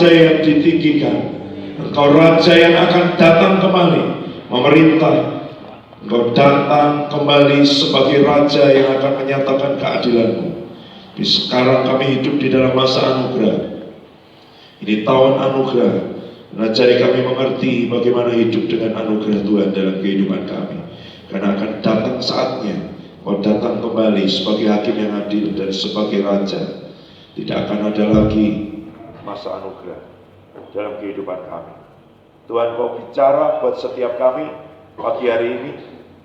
Raja yang ditinggikan, Engkau Raja yang akan datang kembali memerintah. Engkau datang kembali sebagai Raja yang akan menyatakan keadilan-Mu. Tapi sekarang kami hidup di dalam masa anugerah. Ini tahun anugerah. Ajari kami mengerti bagaimana hidup dengan anugerah Tuhan dalam kehidupan kami. Karena akan datang saatnya Kau datang kembali sebagai hakim yang adil dan sebagai Raja. Tidak akan ada lagi masa anugerah dalam kehidupan kami. Tuhan, Kau bicara buat setiap kami pagi hari ini,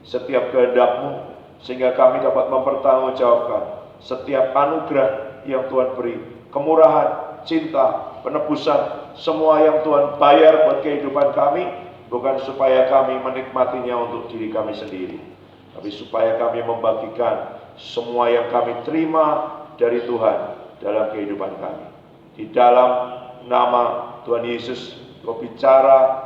setiap kehendak-Mu, sehingga kami dapat mempertanggungjawabkan setiap anugerah yang Tuhan beri, kemurahan, cinta, penebusan, semua yang Tuhan bayar buat kehidupan kami, bukan supaya kami menikmatinya untuk diri kami sendiri, tapi supaya kami membagikan semua yang kami terima dari Tuhan dalam kehidupan kami. Di dalam nama Tuhan Yesus, Kau bicara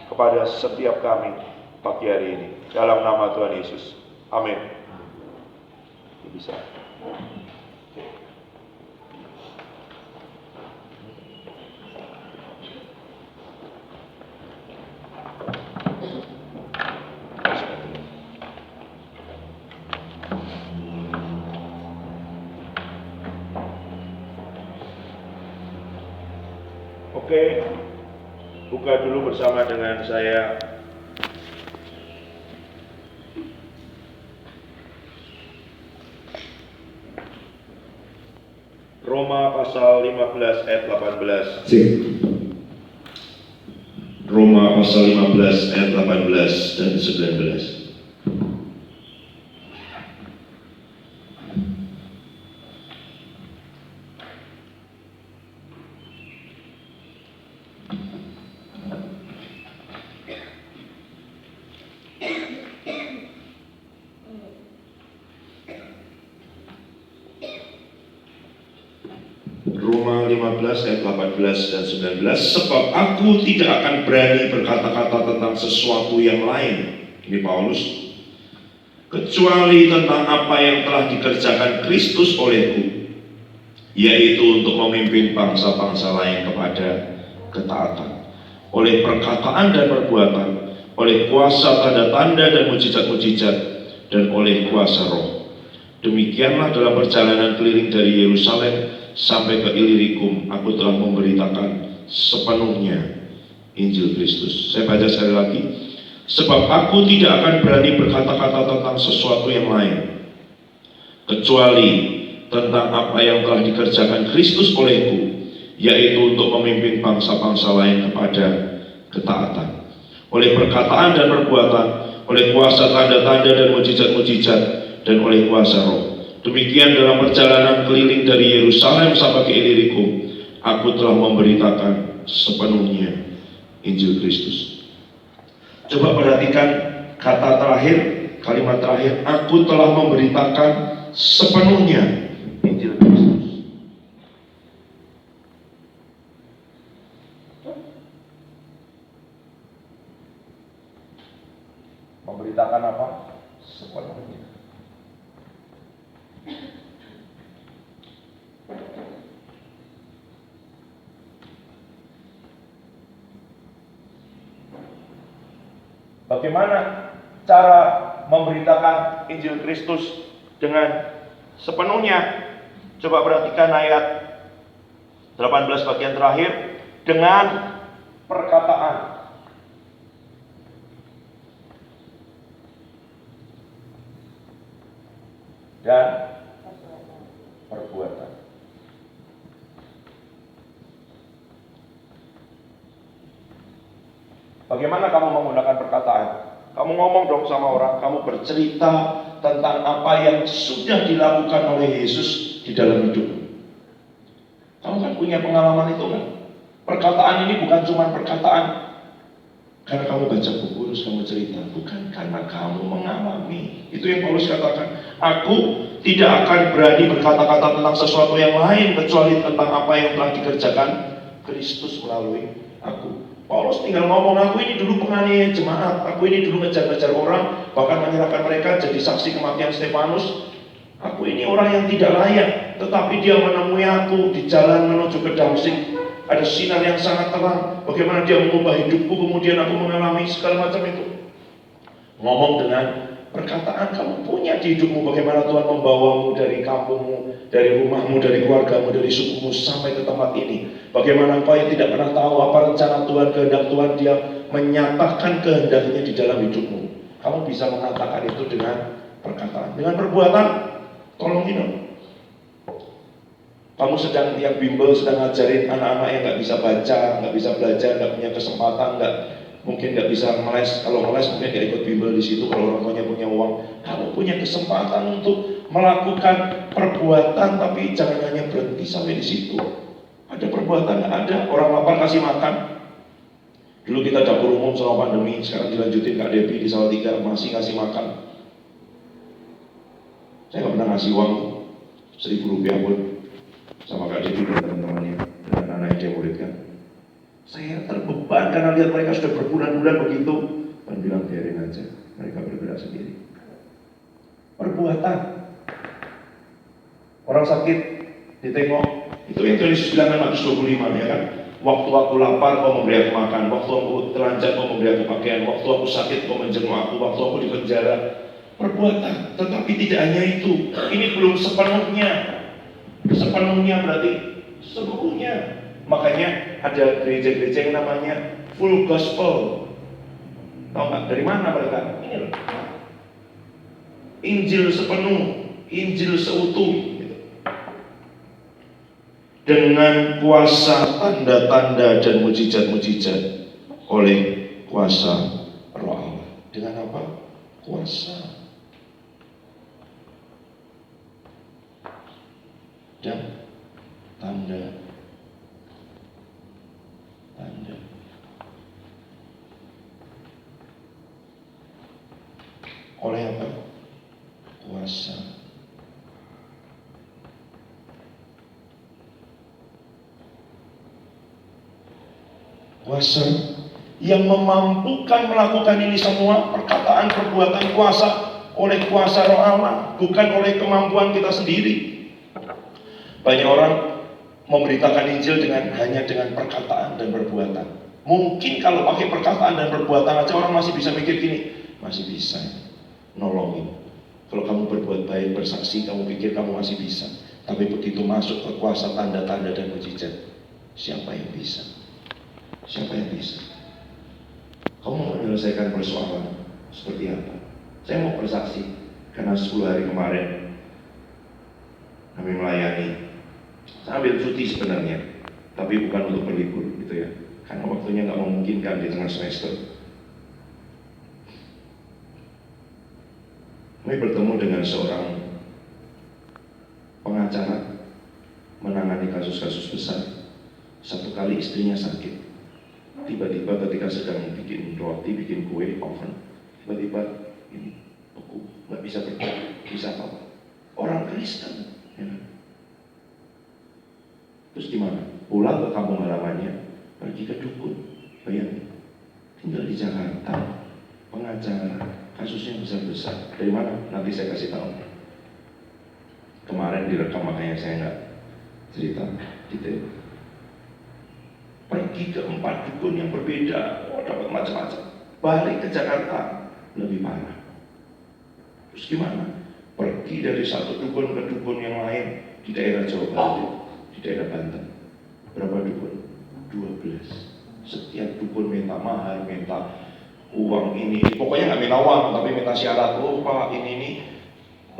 kepada setiap kami pagi hari ini. Dalam nama Tuhan Yesus. Amin. Bisa. Oke, buka dulu bersama dengan saya Roma pasal 15 ayat 18. Roma pasal 15 ayat 18 dan 19. Roma 15 ayat 18 dan 19. Sebab aku tidak akan berani berkata-kata tentang sesuatu yang lain, ini Paulus, kecuali tentang apa yang telah dikerjakan Kristus olehku, yaitu untuk memimpin bangsa-bangsa lain kepada ketaatan, oleh perkataan dan perbuatan, oleh kuasa tanda-tanda dan mujizat-mujizat, dan oleh kuasa Roh. Demikianlah dalam perjalanan keliling dari Yerusalem sampai ke Illyricum, aku telah memberitakan sepenuhnya Injil Kristus. Saya baca sekali lagi. Sebab aku tidak akan berani berkata-kata tentang sesuatu yang lain, kecuali tentang apa yang telah dikerjakan Kristus olehku, yaitu untuk memimpin bangsa-bangsa lain kepada ketaatan, oleh perkataan dan perbuatan, oleh kuasa tanda-tanda dan mujizat-mujizat, dan oleh kuasa Roh. Demikian dalam perjalanan keliling dari Yerusalem sampai ke Illyricum, aku telah memberitakan sepenuhnya Injil Kristus. Coba perhatikan kata terakhir, kalimat terakhir, aku telah memberitakan sepenuhnya Injil Kristus. Memberitakan apa? Sepenuhnya. Bagaimana cara memberitakan Injil Kristus dengan sepenuhnya? Coba perhatikan ayat 18 bagian terakhir, dengan perkataan dan perbuatan. Bagaimana kamu menggunakan perkataan? Kamu ngomong dong sama orang, kamu bercerita tentang apa yang sudah dilakukan oleh Yesus di dalam hidup. Kamu kan punya pengalaman itu kan? Perkataan ini bukan cuma perkataan karena kamu baca buku terus kamu cerita, bukan karena kamu mengalami. Itu yang Paulus katakan, aku tidak akan berani berkata-kata tentang sesuatu yang lain kecuali tentang apa yang telah dikerjakan Kristus melalui aku. Paulus tinggal ngomong, aku ini dulu penganiaya jemaat, aku ini dulu ngejar-ngejar orang, bahkan menyerahkan mereka jadi saksi kematian Stefanus. Aku ini orang yang tidak layak, tetapi dia menemui aku di jalan menuju ke Damsyik. ada sinar yang sangat terang. Bagaimana dia mengubah hidupku, kemudian aku mengalami segala macam itu. Ngomong dengan perkataan kamu punya di hidupmu, bagaimana Tuhan membawamu dari kampungmu, dari rumahmu, dari keluargamu, dari sukumu sampai ke tempat ini. Bagaimana engkau yang tidak pernah tahu apa rencana Tuhan, kehendak Tuhan, dia menyatakan kehendaknya di dalam hidupmu. Kamu bisa mengatakan itu dengan perkataan. Dengan perbuatan, tolong ini. Kamu sedang tiap bimbel, sedang ngajarin anak-anak yang nggak bisa baca, nggak bisa belajar, nggak punya kesempatan, mungkin nggak bisa meles. Kalau meles mungkin nggak ikut bimbel di situ. Kalau orang tuanya punya uang, kamu punya kesempatan untuk melakukan perbuatan, tapi jangan hanya berhenti sampai di situ. Ada perbuatan, nggak ada. Orang lapar kasih makan. Dulu kita dapur umum selama pandemi, sekarang dilanjutin Kak Debbie di Salatiga masih kasih makan. Saya nggak pernah ngasih uang Rp1.000 pun sama Kak Debbie dan teman-temannya dengan anak yang dia muridkan. Saya terbeban karena lihat mereka sudah berbulan-bulan begitu. Dan bilang biarin aja, mereka bergerak sendiri. Perbuatan. Orang sakit ditengok, itu yang Yesus bilang kan Matius 25 ya kan. Waktu aku lapar kau memberi aku makan, waktu aku telanjang kau memberi aku pakaian, waktu aku sakit kau menjenguk aku, waktu aku di penjara. Perbuatan, tetapi tidak hanya itu. Ini belum sepenuhnya. Sepenuhnya berarti seluruhnya. Makanya ada gereja-gereja yang namanya full gospel. Tahu nggak dari mana mereka? Ini loh. Injil sepenuh, Injil seutuh. Dengan kuasa tanda-tanda dan mujizat-mujizat oleh kuasa Roh Allah. Dengan apa? Kuasa dan tanda. Oleh apa? Kuasa. Kuasa yang memampukan melakukan ini semua, perkataan, perbuatan, kuasa oleh kuasa Roh Allah, bukan oleh kemampuan kita sendiri. Banyak orang memberitakan Injil hanya dengan perkataan dan perbuatan. Mungkin kalau pakai perkataan dan perbuatan aja orang masih bisa mikir gini, masih bisa nolongin. Kalau kamu berbuat baik, bersaksi, kamu pikir kamu masih bisa. Tapi begitu masuk ke kuasa tanda-tanda dan mujizat, siapa yang bisa? Siapa yang bisa? Kamu mau menyelesaikan persoalan seperti apa? Saya mau bersaksi karena 10 hari kemarin kami melayani. Saya ambil cuti sebenarnya, tapi bukan untuk berlibur gitu ya, karena waktunya nggak memungkinkan di tengah semester. Kami bertemu dengan seorang pengacara menangani kasus-kasus besar. Satu kali istrinya sakit. Tiba-tiba ketika sedang bikin roti, bikin kue, oven, tiba-tiba ini beku, nggak bisa bergerak, bisa apa? Orang Kristen, ya. Terus gimana? Pulang ke kampung halamannya, pergi ke dukun, bayangin, tinggal di Jakarta, pengacara, kasusnya besar-besar. Dari mana? Nanti saya kasih tahu. Kemarin direkam, makanya saya nggak cerita detail. Pergi ke 4 dukun yang berbeda, dapat macam-macam. Balik ke Jakarta, lebih parah. Terus gimana? Pergi dari satu dukun ke dukun yang lain di daerah Jawa Barat, di daerah Banten. Berapa dukun? 12. Setiap dukun minta mahar, minta uang ini. Pokoknya nggak minta uang, tapi minta syarat. Oh Pak, ini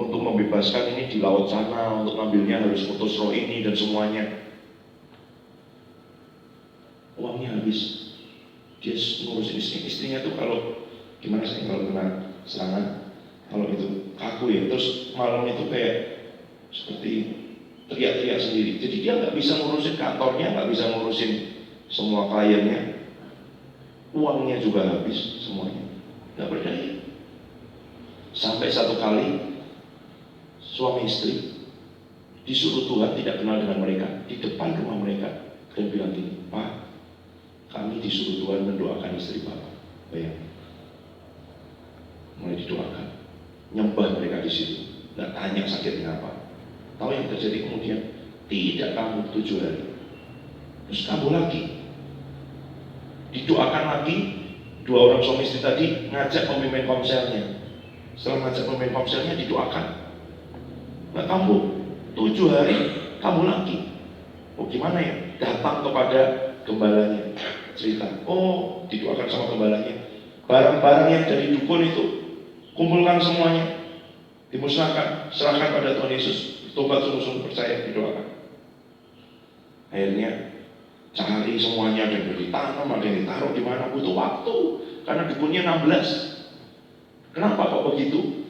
untuk membebaskan ini di laut sana, untuk ngambilnya harus putus roh ini dan semuanya. Uangnya habis. Dia ngurus istrinya tuh kalau gimana sih kalau kena serangan, kalau itu kaku ya, terus malam itu kayak seperti teriak-teriak sendiri. Jadi dia nggak bisa ngurusin kantornya, nggak bisa ngurusin semua kliennya, uangnya juga habis semuanya, nggak berdaya. Sampai satu kali suami istri disuruh Tuhan tidak kenal dengan mereka di depan rumah mereka dan bilang gini, Pak, kami disuruh Tuhan mendoakan istri Bapak. Bayangin, mulai didoakan, nyembah mereka di situ, nggak tanya sakitnya apa. Tahu yang terjadi kemudian? Tidak kamu 7 hari. Terus kambuh lagi. Didoakan lagi. Dua orang suami istri tadi ngajak pemimpin komselnya. Setelah ngajak pemimpin komselnya didoakan. Nggak kambuh. 7 hari kambuh lagi. Oh gimana ya? Datang kepada gembalanya. Cerita. Oh didoakan sama gembalanya. Barang-barang yang dari dukun itu kumpulkan semuanya. Dimusnahkan. Serahkan pada Tuhan Yesus. Tobat sungguh-sungguh percaya, didoakan. Akhirnya cari semuanya, ada yang ditanam, ada yang ditaruh di mana, butuh waktu. Karena dukunnya 16. Kenapa kok begitu?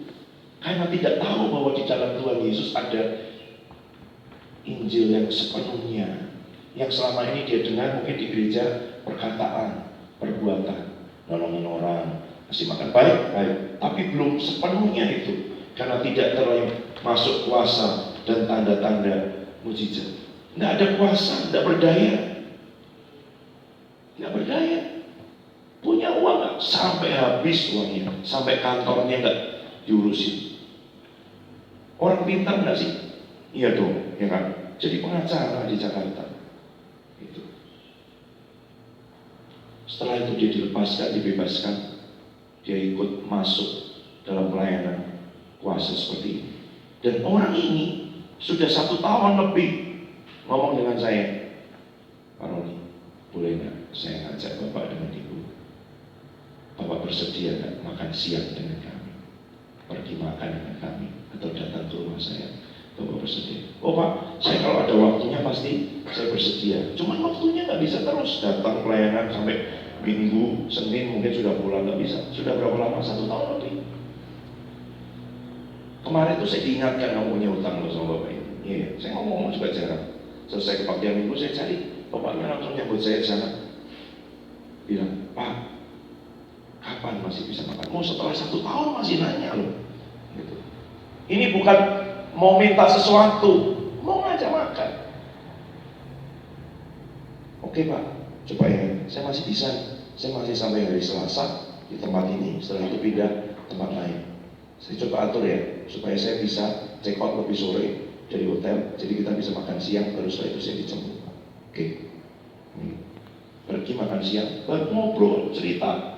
Karena tidak tahu bahwa di dalam Tuhan Yesus ada Injil yang sepenuhnya. Yang selama ini dia dengar mungkin di gereja perkataan, perbuatan, nolongin orang, kasih makan baik. Tapi belum sepenuhnya itu. Karena tidak termasuk kuasa dan tanda-tanda mujizat. Nggak ada kuasa, nggak berdaya. Nggak berdaya. Punya uang nggak? Sampai habis uangnya. Sampai kantornya nggak diurusin. Orang pintar nggak sih? Iya dong, ya kan? Jadi pengacara di Jakarta. Itu. Setelah itu dia dilepaskan, dibebaskan. Dia ikut masuk dalam pelayanan kuasa seperti ini. Dan orang ini sudah 1 tahun lebih ngomong dengan saya, Pak Roni, boleh nggak saya ngajak Bapak dengan Ibu? Bapak bersedia nggak makan siang dengan kami? Pergi makan dengan kami? Atau datang ke rumah saya? Bapak bersedia? Oh Pak, saya kalau ada waktunya pasti saya bersedia. Cuman waktunya nggak bisa terus. Datang pelayanan sampai Minggu, Senin mungkin sudah pulang, nggak bisa. Sudah berapa lama? 1 tahun lebih. Kemarin itu saya diingatkan, kamu punya utang loh sama Bapak ini. Iya, saya ngomong juga jarang. Selesai kebaktian Minggu saya cari, bapaknya langsung nyambut saya di sana. Bilang, Pak, kapan masih bisa makan? Mau setelah 1 tahun masih nanya loh. Gitu. Ini bukan mau minta sesuatu, mau ngajak makan. Oke Pak, coba ya, saya masih bisa. Saya masih sampai hari Selasa di tempat ini, setelah itu pindah tempat lain. Saya coba atur ya, supaya saya bisa check out lebih sore dari hotel, jadi kita bisa makan siang, baru setelah itu saya dijemput. Oke. Pergi makan siang, baru ngobrol, cerita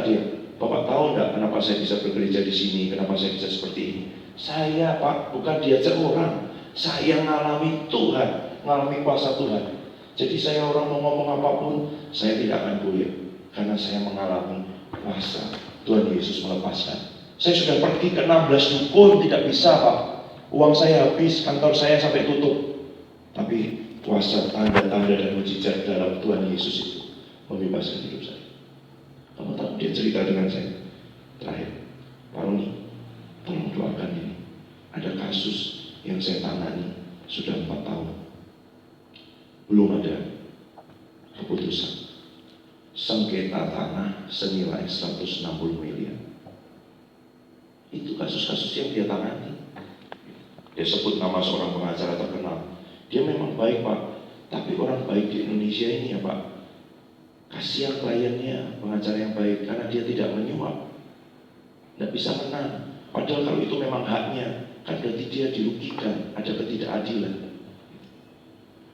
dia. Bapak tahu nggak kenapa saya bisa bergereja di sini, kenapa saya bisa seperti ini? Saya Pak, bukan diajak orang, saya ngalami Tuhan, ngalami kuasa Tuhan. Jadi saya orang mau ngomong apapun, saya tidak akan goyah, karena saya mengalami kuasa Tuhan Yesus melepaskan. Saya sudah pergi ke 16 dukun, tidak bisa Pak. Uang saya habis, kantor saya sampai tutup. Tapi kuasa tanda-tanda dan mujizat dalam Tuhan Yesus itu membebaskan hidup saya. Kamu tahu dia cerita dengan saya. Terakhir, Pak Roni, tolong doakan ini. Ada kasus yang saya tangani sudah 4 tahun. Belum ada keputusan. Sengketa tanah senilai 160 miliar. Itu kasus-kasus yang dia tangani. Dia sebut nama seorang pengacara terkenal. Dia memang baik Pak, tapi orang baik di Indonesia ini ya Pak, kasihan kliennya, pengacara yang baik, karena dia tidak menyuap, tidak bisa menang. Padahal kalau itu memang haknya, kan berarti dia dirugikan, ada ketidakadilan.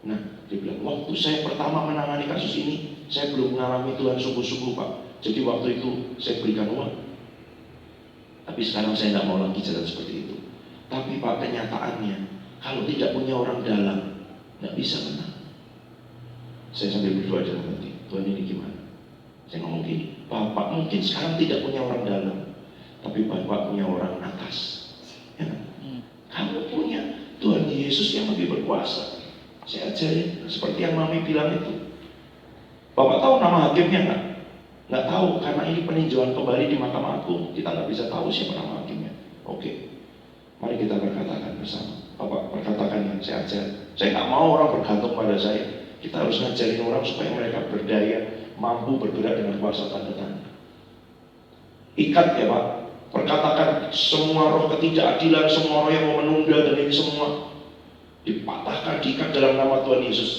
Nah, dia bilang, waktu saya pertama menangani kasus ini, saya belum mengalami Tuhan sungguh-sungguh Pak. Jadi waktu itu saya berikan uang. Tapi sekarang saya tidak mau lagi jalan seperti itu. Tapi Pak, kenyataannya, kalau tidak punya orang dalam, tidak bisa menang. Saya sambil berdoa dalam hati, Tuhan ini gimana? Saya ngomong gini, Bapak mungkin sekarang tidak punya orang dalam, tapi Bapak punya orang atas. Ya kan? Kamu punya Tuhan Yesus yang lebih berkuasa. Saya ajarin, seperti yang Mami bilang itu. Bapak tahu nama hakimnya nggak? Nggak tahu, karena ini peninjauan kembali di Mahkamah Agung. Kita nggak bisa tahu siapa nama hakimnya. Oke, mari kita berkatakan bersama. Bapak perkatakan yang saya ajar. Saya nggak mau orang bergantung pada saya. Kita harus ngajarin orang supaya mereka berdaya, mampu bergerak dengan kuasa tanda-tanda. Ikat ya Pak. Perkatakan semua roh ketidakadilan, semua roh yang mau menunda dan ini semua dipatahkan, diikat dalam nama Tuhan Yesus.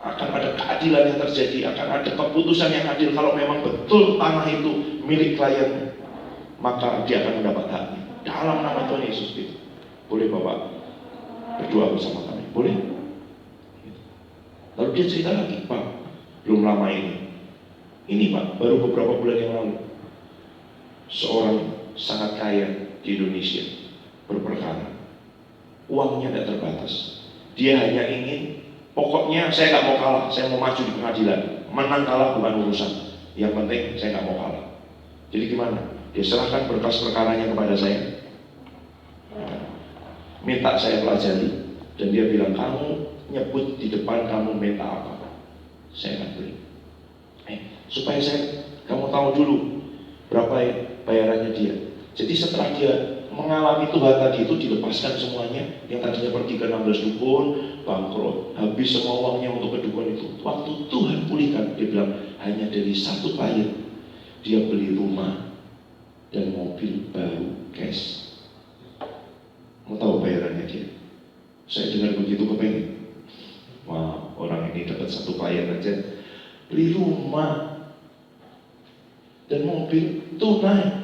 Akan ada keadilan yang terjadi, akan ada keputusan yang adil. Kalau memang betul tanah itu milik kliennya, maka dia akan mendapat haknya dalam nama Tuhan Yesus. Gitu. Boleh Bapak berdoa bersama kami? Boleh? Lalu dia cerita lagi, Pak, belum lama ini Pak, baru beberapa bulan yang lalu, seorang sangat kaya di Indonesia berperkara, uangnya tidak terbatas. Dia hanya ingin, pokoknya saya nggak mau kalah, saya mau maju di pengadilan. Menang kalah bukan urusan, yang penting saya nggak mau kalah. Jadi gimana? Dia serahkan berkas perkaranya kepada saya, minta saya pelajari, dan dia bilang, kamu nyebut di depan kamu minta apa, saya akan beri. Supaya kamu tahu dulu berapa bayarannya dia. Jadi setelah dia mengalami Tuhan tadi itu, dilepaskan semuanya. Yang tadinya pergi ke 16 dukun, bangkrut, habis semua uangnya untuk ke dukun itu. Waktu Tuhan pulihkan, dia bilang hanya dari satu klien dia beli rumah dan mobil baru cash. Mau tahu bayarannya dia? Saya dengar begitu kepengen. Wah, orang ini dapat satu klien aja beli rumah dan mobil tunai.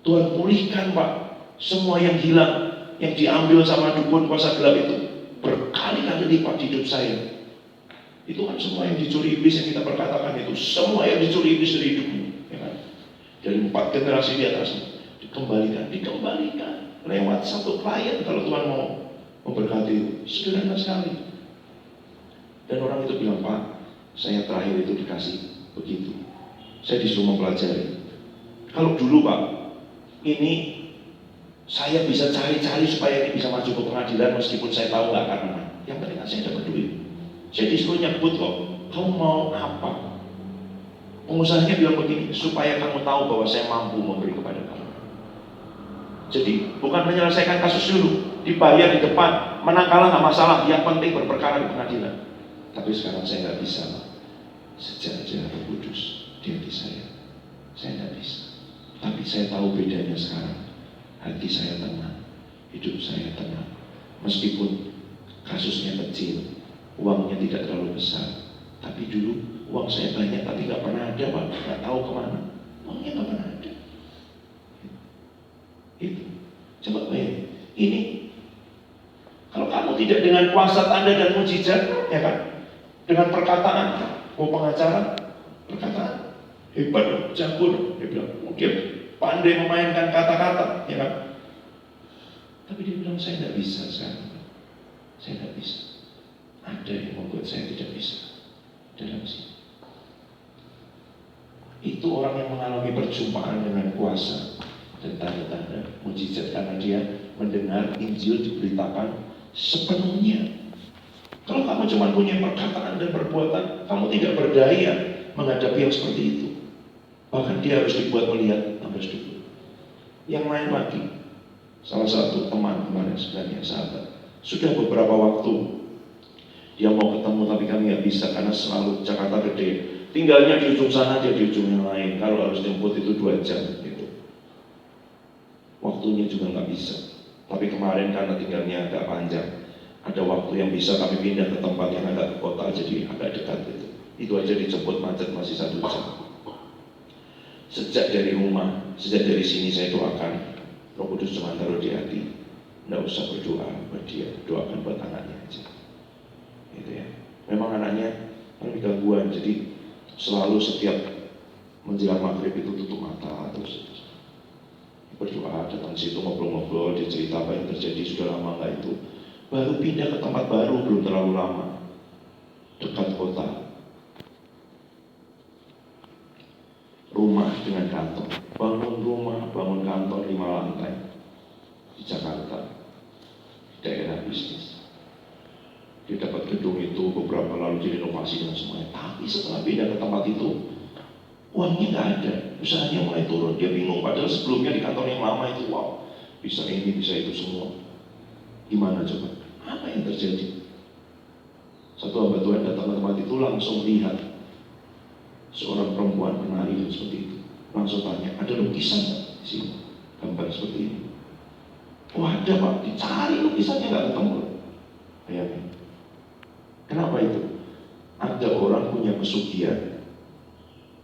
Tuhan pulihkan, Pak, semua yang hilang, yang diambil sama dukun kuasa gelap itu berkali-kali lipat di hidup saya. Itu kan semua yang dicuri iblis yang kita perkatakan itu, semua yang dicuri iblis dari hidupmu, ya kan? Dari 4 generasi di atas dikembalikan lewat satu klien. Kalau Tuhan mau memberkati itu, sederhana sekali. Dan orang itu bilang, Pak, saya terakhir itu dikasih begitu, saya disuruh mempelajari. Kalau dulu, Pak, ini saya bisa cari-cari supaya ini bisa maju ke pengadilan meskipun saya tahu nggak akan menang. Yang penting saya dapat duit. Jadi disuruh nyebut kok, kamu mau apa? Pengusahanya bilang begini, supaya kamu tahu bahwa saya mampu memberi kepada kamu. Jadi bukan menyelesaikan kasus dulu, dibayar di depan, menang kalah nggak masalah, yang penting berperkara di pengadilan. Tapi sekarang saya nggak bisa, sejak Roh Kudus di hati saya nggak bisa. Tapi saya tahu bedanya sekarang. Hati saya tenang, hidup saya tenang. Meskipun kasusnya kecil, uangnya tidak terlalu besar, tapi dulu uang saya banyak, tapi nggak pernah ada, Pak. Nggak tahu kemana, uangnya nggak pernah ada. Itu, coba bayangin. Ini kalau kamu tidak dengan kuasa tanda dan mujizat, ya kan? Dengan perkataan, pengacara, perkataan hebat, jago, dia bilang, dia pandai memainkan kata-kata, ya kan? Tapi dia bilang, saya tidak bisa sekarang, saya tidak bisa. Ada yang membuat saya tidak bisa dalam sini. Itu orang yang mengalami perjumpaan dengan kuasa dan tanda-tanda mujizat, karena dia mendengar Injil diberitakan sepenuhnya. Kalau kamu cuma punya perkataan dan perbuatan, kamu tidak berdaya menghadapi yang seperti itu. Bahkan dia harus dibuat melihat 16 dulu. Yang lain lagi, salah satu teman kemarin sebenarnya sahabat, sudah beberapa waktu dia mau ketemu tapi kami nggak bisa karena selalu Jakarta gede. Tinggalnya di ujung sana, dia di ujung yang lain. Kalau harus jemput itu 2 jam gitu. Waktunya juga nggak bisa. Tapi kemarin karena tinggalnya agak panjang, ada waktu yang bisa kami pindah ke tempat yang agak ke kota, jadi agak dekat gitu. Itu aja dijemput macet masih 1 jam. Sejak dari sini saya doakan, Roh Kudus cuma taruh di hati, nggak usah berdoa buat dia, doakan buat anaknya aja. Gitu ya. Memang anaknya gangguan, jadi selalu setiap menjelang maghrib itu tutup mata terus berdoa, datang situ ngobrol-ngobrol, dia cerita apa yang terjadi sudah lama nggak itu. Baru pindah ke tempat baru, belum terlalu lama, dekat kota. Rumah dengan kantor, bangun rumah, bangun kantor 5 lantai di Jakarta, di daerah bisnis. Dia dapat gedung itu beberapa lalu direnovasi dan semuanya. Tapi setelah pindah ke tempat itu, uangnya nggak ada, usahanya mulai turun. Dia bingung, padahal sebelumnya di kantor yang lama itu, wow, bisa ini, bisa itu semua. Gimana coba? Apa yang terjadi? Satu hamba Tuhan datang ke tempat itu, langsung lihat seorang perempuan penari seperti itu. Langsung tanya, ada lukisan nggak di sini? Gambar seperti ini. Oh ada, Pak, dicari lukisannya nggak ketemu. Bayangin. Kenapa itu? Ada orang punya pesugihan,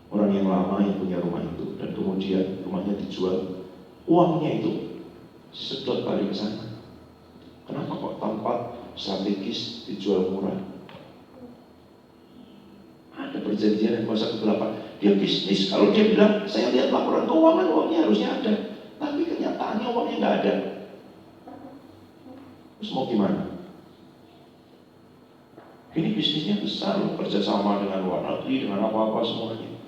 orang yang lama yang punya rumah itu, dan kemudian rumahnya dijual, uangnya itu sedot balik ke sana. Kenapa kok tempat strategis, dijual murah. Ada perjanjian yang kuasa kegelapan. Dia bisnis, kalau dia bilang, saya lihat laporan keuangan, uangnya harusnya ada. Tapi kenyataannya uangnya nggak ada. Terus mau gimana? Ini bisnisnya besar loh, kerjasama dengan luar negeri, dengan apa-apa semuanya.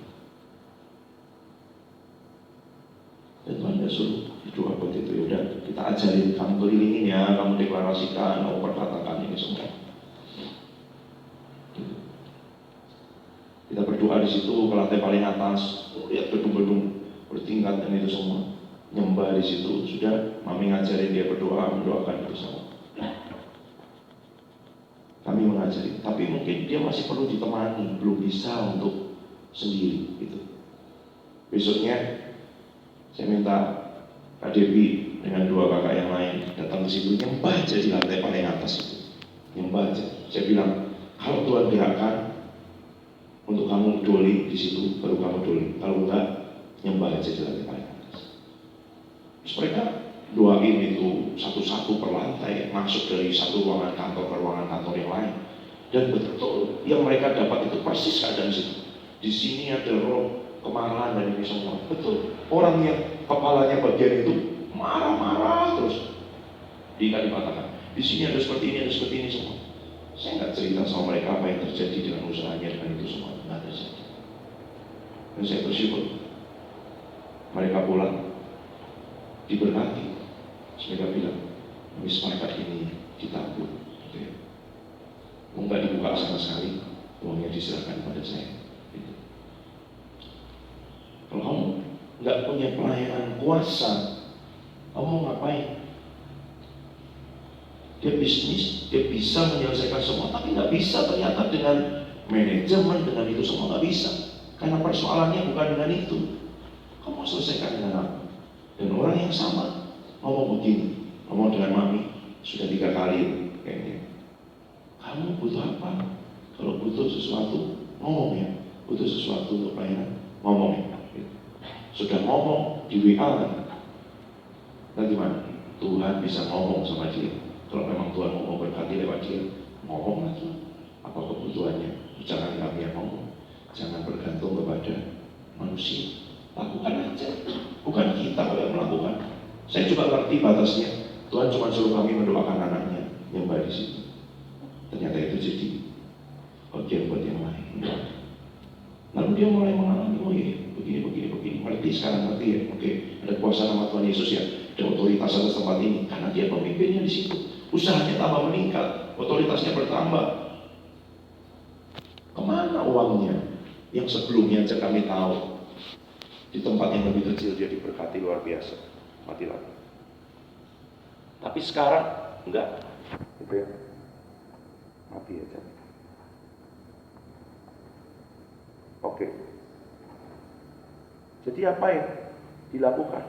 Dan Tuhan dia suruh doa begitu, yaudah kita ajarin, kamu kelilingin ya, kamu deklarasikan, kamu perkatakan ini semua. Kita berdoa di situ ke lantai paling atas, lihat gedung-gedung bertingkat dan itu semua, nyembah di situ. Sudah, mami ngajarin dia berdoa, mendoakan itu semua. Kami mengajari, tapi mungkin dia masih perlu ditemani, belum bisa untuk sendiri gitu. Besoknya saya minta Kak Devi dengan 2 kakak yang lain datang ke situ, nyembah aja di lantai paling atas itu, nyembah aja. Saya bilang, kalau Tuhan gerakkan untuk kamu doli di situ, baru kamu doli. Kalau enggak, nyembah aja di lantai paling atas. Terus mereka doain itu satu-satu per lantai, masuk dari satu ruangan kantor ke ruangan kantor yang lain. Dan betul yang mereka dapat itu persis keadaan situ. Di sini ada roh kemarahan dan ini semua. Betul. Orang yang kepalanya bagian itu marah-marah terus. Dikatakan, di sini ada seperti ini, ada seperti ini semua. Saya nggak cerita sama mereka apa yang terjadi dengan usahanya dengan itu semua, nggak terjadi. Dan saya bersyukur mereka pulang diberkati. Mereka bilang, kami sepakat ini ditabung, gitu ya. Nggak dibuka sama sekali, uangnya diserahkan pada saya. Gitu. Kalau kamu nggak punya pelayanan kuasa, kamu mau ngapain? Dia bisnis, dia bisa menyelesaikan semua, tapi nggak bisa ternyata dengan manajemen, dengan itu semua nggak bisa. Karena persoalannya bukan dengan itu. Kamu selesaikan dengan apa? Dan orang yang sama ngomong begini, ngomong dengan mami, sudah 3 kali kayaknya. Kamu butuh apa? Kalau butuh sesuatu, ngomong ya. Butuh sesuatu untuk pelayanan, ngomong ya. Sudah ngomong di WA kan? Nah gimana? Tuhan bisa ngomong sama dia. Kalau memang Tuhan mau berkati lewat dia, ngomong lagi. Apa kebutuhannya? Jangan kami yang ngomong. Jangan bergantung kepada manusia. Lakukan aja. Bukan kita yang melakukan. Saya juga ngerti batasnya. Tuhan cuma suruh kami mendoakan anaknya yang baik di situ. Ternyata itu jadi bagian buat yang lain. Lalu dia mulai mengalami, oh iya, begini. Ngerti sekarang, ngerti ya. Oke, ada kuasa nama Tuhan Yesus ya. Ada otoritas atas tempat ini. Karena dia pemimpinnya di situ. Usahanya tambah meningkat, otoritasnya bertambah. Kemana uangnya? Yang sebelumnya aja kami tahu. Di tempat yang lebih kecil dia diberkati luar biasa. Mati lagi. Tapi sekarang enggak. Gitu ya. Mati aja. Oke. Jadi apa yang dilakukan?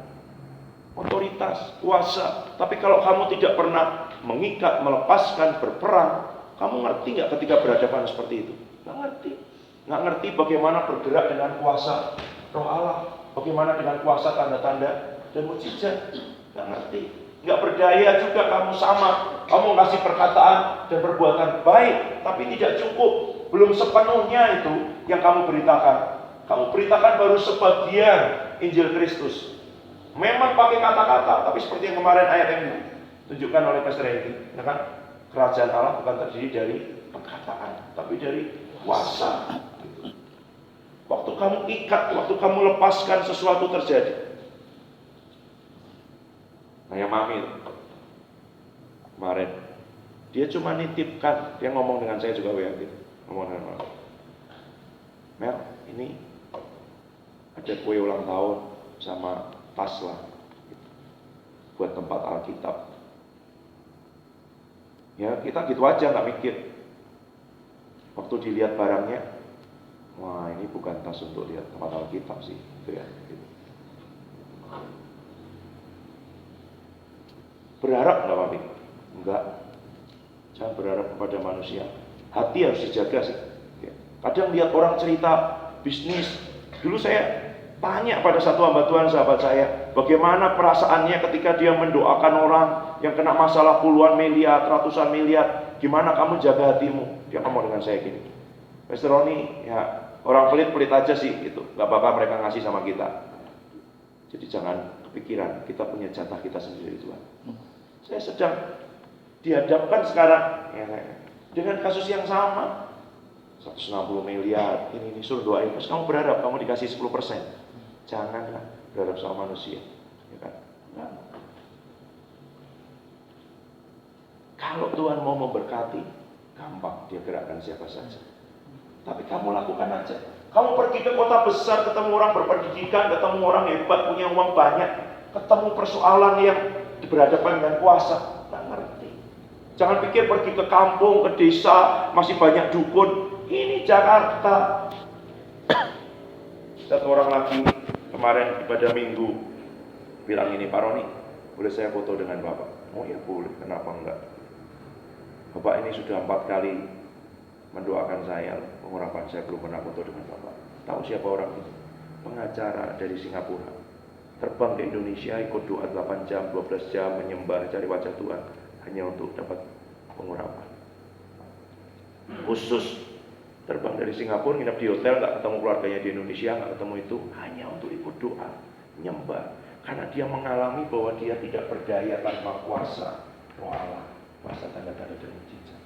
Otoritas, kuasa. Tapi kalau kamu tidak pernah mengikat, melepaskan, berperang, kamu ngerti nggak ketika berhadapan seperti itu? Nggak ngerti. Nggak ngerti bagaimana bergerak dengan kuasa Roh Allah, bagaimana dengan kuasa tanda-tanda dan mukjizat. Nggak ngerti. Nggak berdaya juga kamu sama. Kamu kasih perkataan dan perbuatan baik, tapi tidak cukup. Belum sepenuhnya itu yang kamu beritakan. Kamu beritakan baru sebagian Injil Kristus. Memang pakai kata-kata, tapi seperti yang kemarin ayat yang ditunjukkan oleh Pastor Henry, ya kan? Kerajaan Allah bukan terdiri dari perkataan, tapi dari kuasa. Gitu. Waktu kamu ikat, waktu kamu lepaskan, sesuatu terjadi. Nah yang mami kemarin, dia cuma nitipkan, dia ngomong dengan saya juga WhatsApp, ngomong dengan mami. Mel, ini ada kue ulang tahun sama tas lah buat tempat Alkitab. Ya kita gitu aja nggak mikir. Waktu dilihat barangnya, wah ini bukan tas untuk lihat tempat Alkitab sih, gitu ya. Gitu. Berharap nggak Mami? Enggak. Jangan berharap kepada manusia. Hati harus dijaga sih. Kadang lihat orang cerita bisnis. Dulu saya tanya pada satu hamba Tuhan sahabat saya, bagaimana perasaannya ketika dia mendoakan orang yang kena masalah puluhan miliar, ratusan miliar. gimana kamu jaga hatimu? Dia ngomong dengan saya gini, Pastor Roni, ya orang pelit-pelit aja sih, gitu. Gak bakal mereka ngasih sama kita. Jadi jangan kepikiran, kita punya jatah kita sendiri Tuhan. Saya sedang dihadapkan sekarang ya, dengan kasus yang sama. 160 miliar, ini suruh doain. Terus kamu berharap kamu dikasih 10%. Janganlah berharap sama manusia. Ya kan? Nah. Kalau Tuhan mau memberkati, gampang dia gerakkan siapa saja. Tapi kamu lakukan aja. Kamu pergi ke kota besar, ketemu orang berpendidikan, ketemu orang hebat, punya uang banyak, ketemu persoalan yang berhadapan dengan kuasa, nggak ngerti. Jangan pikir pergi ke kampung, ke desa, masih banyak dukun. Ini Jakarta. Satu orang lagi kemarin ibadah minggu bilang ini, Pak Roni, boleh saya foto dengan Bapak? Oh ya boleh, kenapa enggak? Bapak ini sudah 4 kali mendoakan saya, pengurapan saya belum pernah foto dengan Bapak. Tahu siapa orang itu? Pengacara dari Singapura. Terbang ke Indonesia, ikut doa 8 jam, 12 jam, menyembah, cari wajah Tuhan, hanya untuk dapat pengurapan. Khusus terbang dari Singapura, nginep di hotel, gak ketemu keluarganya di Indonesia, gak ketemu itu, hanya untuk ikut doa, nyembah. Karena dia mengalami bahwa dia tidak berdaya tanpa kuasa Roh Allah, kuasa tanda-tanda dan mujizat.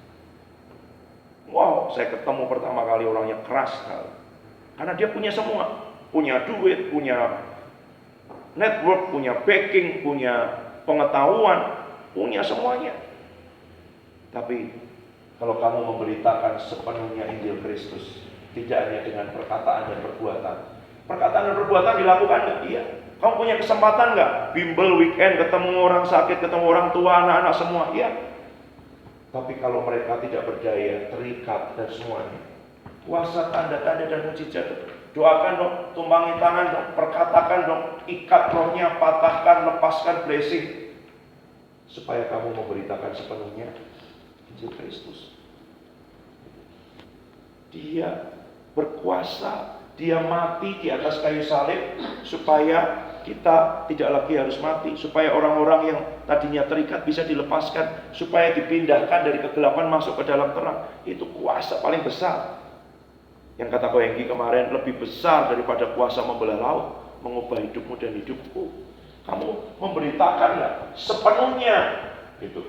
Wow, saya ketemu pertama kali orangnya keras sekali. Karena dia punya semua, punya duit, punya network, punya backing, punya pengetahuan, punya semuanya. Tapi kalau kamu memberitakan sepenuhnya Injil Kristus, tidak hanya dengan perkataan dan perbuatan. Perkataan dan perbuatan dilakukan nggak? Iya. Kamu punya kesempatan nggak? Bimbel weekend, ketemu orang sakit, ketemu orang tua, anak-anak semua. Iya. Tapi kalau mereka tidak berdaya, terikat dan semuanya, kuasa tanda-tanda dan mujizat, doakan dong, tumpangi tangan dong, perkatakan dong, ikat rohnya, patahkan, lepaskan blessing, supaya kamu memberitakan sepenuhnya Injil Kristus. Dia berkuasa, dia mati di atas kayu salib supaya kita tidak lagi harus mati, supaya orang-orang yang tadinya terikat bisa dilepaskan, supaya dipindahkan dari kegelapan masuk ke dalam terang. Itu kuasa paling besar. Yang kata Ko Hengki kemarin, lebih besar daripada kuasa membelah laut, mengubah hidupmu dan hidupku. Kamu memberitakan nggak sepenuhnya gitu.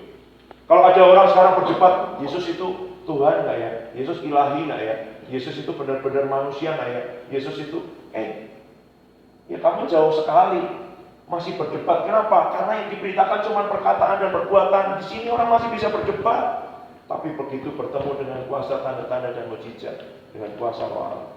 Kalau ada orang sekarang berdebat, Yesus itu Tuhan nggak ya? Yesus ilahi nggak ya? Yesus itu benar-benar manusia nggak ya? Yesus itu, ya kamu jauh sekali masih berdebat. Kenapa? Karena yang diberitakan cuma perkataan dan perbuatan. Di sini orang masih bisa berdebat, tapi begitu bertemu dengan kuasa tanda-tanda dan mujizat, dengan kuasa Roh Allah.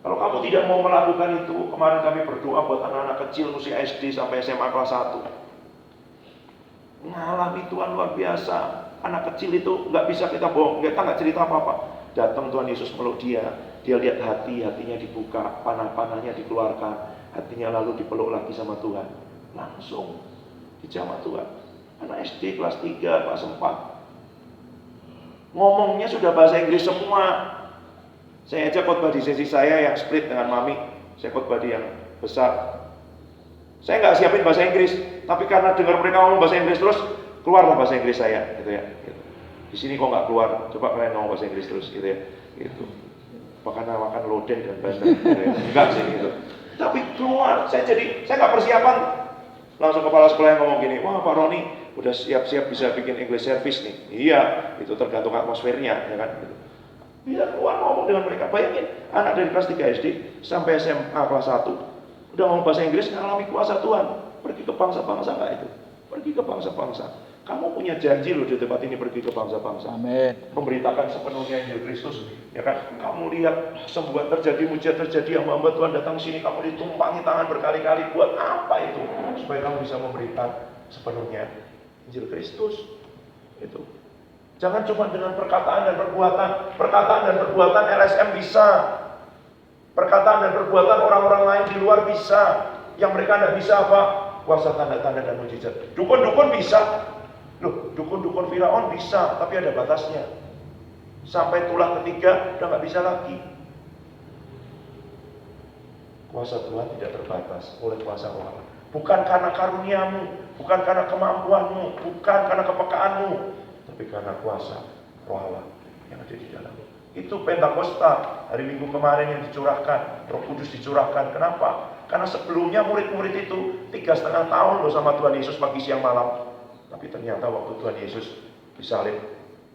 Kalau kamu tidak mau melakukan itu, kemarin kami berdoa buat anak-anak kecil usia SD sampai SMA kelas 1. Mengalami Tuhan luar biasa. Anak kecil itu nggak bisa kita bohong, kita nggak cerita apa-apa. Datang Tuhan Yesus meluk dia lihat hatinya dibuka, panah-panahnya dikeluarkan, hatinya lalu dipeluk lagi sama Tuhan. Langsung dijamah Tuhan. Anak SD kelas 3, kelas 4. Ngomongnya sudah bahasa Inggris semua. Saya ajak khotbah di sesi saya yang split dengan Mami. Saya khotbah di yang besar. Saya nggak siapin bahasa Inggris, tapi karena dengar mereka ngomong bahasa Inggris terus, keluarlah bahasa Inggris saya, gitu ya. Gitu. Di sini kok nggak keluar? Coba kalian ngomong bahasa Inggris terus, gitu ya. Gitu. Apa karena makan lodeh dan bandeng? Gitu ya. Enggak sih, gitu. Tapi keluar, saya nggak persiapan. Langsung kepala sekolah yang ngomong gini, wah Pak Roni udah siap-siap bisa bikin English service nih. Iya, itu tergantung atmosfernya, ya kan. Gitu. Bisa keluar ngomong dengan mereka. Bayangin, anak dari kelas 3 SD sampai SMA kelas 1 udah ngomong bahasa Inggris, ngalami kuasa Tuhan. Pergi ke bangsa-bangsa nggak itu? Pergi ke bangsa-bangsa. Kamu punya janji loh di tempat ini, pergi ke bangsa-bangsa. Amin. Memberitakan sepenuhnya Injil Kristus. Ya kan? Kamu lihat sembuhan terjadi, mujizat terjadi, hamba Tuhan datang sini, kamu ditumpangi tangan berkali-kali. Buat apa itu? Supaya kamu bisa memberikan sepenuhnya Injil Kristus. Itu. Jangan cuma dengan perkataan dan perbuatan. Perkataan dan perbuatan LSM bisa. Perkataan dan perbuatan orang-orang lain di luar bisa. Yang mereka tidak bisa apa? Kuasa tanda-tanda dan mujizat. Dukun-dukun bisa. Loh, dukun-dukun Firaun bisa, tapi ada batasnya. Sampai tulang ketiga udah nggak bisa lagi. Kuasa Tuhan tidak terbatas oleh kuasa Roh Allah. Bukan karena karuniamu, bukan karena kemampuanmu, bukan karena kepekaanmu, tapi karena kuasa Roh Allah yang ada di dalam. Itu Pentakosta hari Minggu kemarin yang dicurahkan, Roh Kudus dicurahkan. Kenapa? Karena sebelumnya murid-murid itu 3,5 tahun loh sama Tuhan Yesus pagi siang malam. Tapi ternyata waktu Tuhan Yesus disalib,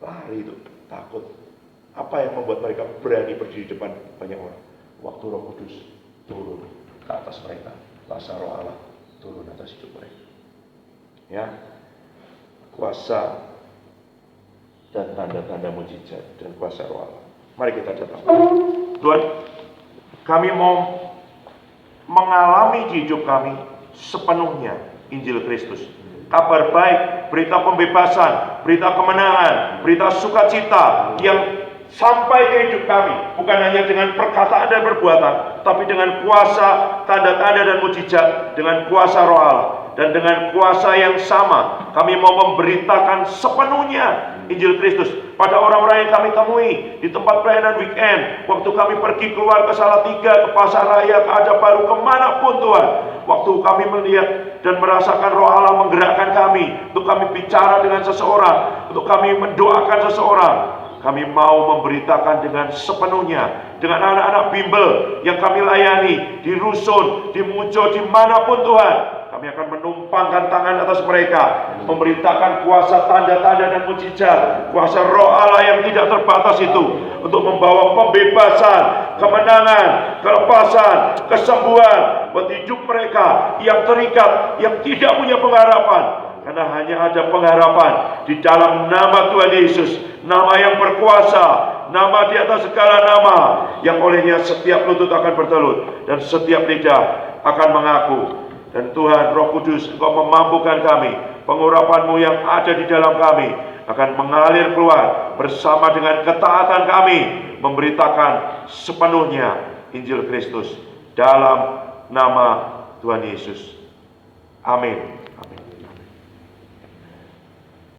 lari itu, takut. Apa yang membuat mereka berani berdiri di depan banyak orang? Waktu Roh Kudus turun ke atas mereka, kuasa Roh Allah turun atas hidup mereka. Ya, kuasa dan tanda-tanda mujizat dan kuasa Roh Allah. Mari kita datang. Tuhan, kami mau mengalami di hidup kami sepenuhnya Injil Kristus. Kabar baik, berita pembebasan, berita kemenangan, berita sukacita yang sampai ke hidup kami. Bukan hanya dengan perkataan dan perbuatan, tapi dengan kuasa, tanda-tanda dan mujizat, dengan kuasa Roh Allah. Dan dengan kuasa yang sama, kami mau memberitakan sepenuhnya Injil Kristus pada orang-orang yang kami temui di tempat pelayanan weekend, waktu kami pergi keluar ke Salatiga, ke Pasar Raya, ke Ada Baru, kemanapun Tuhan. Waktu kami melihat dan merasakan Roh Allah menggerakkan kami, untuk kami bicara dengan seseorang, untuk kami mendoakan seseorang, kami mau memberitakan dengan sepenuhnya, dengan anak-anak bimbel yang kami layani, di rusun, di Mujo, dimanapun Tuhan. Kami akan menumpangkan tangan atas mereka, memberitakan kuasa tanda-tanda dan mujizat, kuasa Roh Allah yang tidak terbatas itu, untuk membawa pembebasan, kemenangan, kelepasan, kesembuhan buat hidup mereka yang terikat, yang tidak punya pengharapan. Karena hanya ada pengharapan di dalam nama Tuhan Yesus, nama yang berkuasa, nama di atas segala nama, yang olehnya setiap lutut akan bertelut dan setiap lidah akan mengaku. Dan Tuhan Roh Kudus, Engkau memampukan kami, pengurapan-Mu yang ada di dalam kami akan mengalir keluar bersama dengan ketaatan kami, memberitakan sepenuhnya Injil Kristus dalam nama Tuhan Yesus. Amin.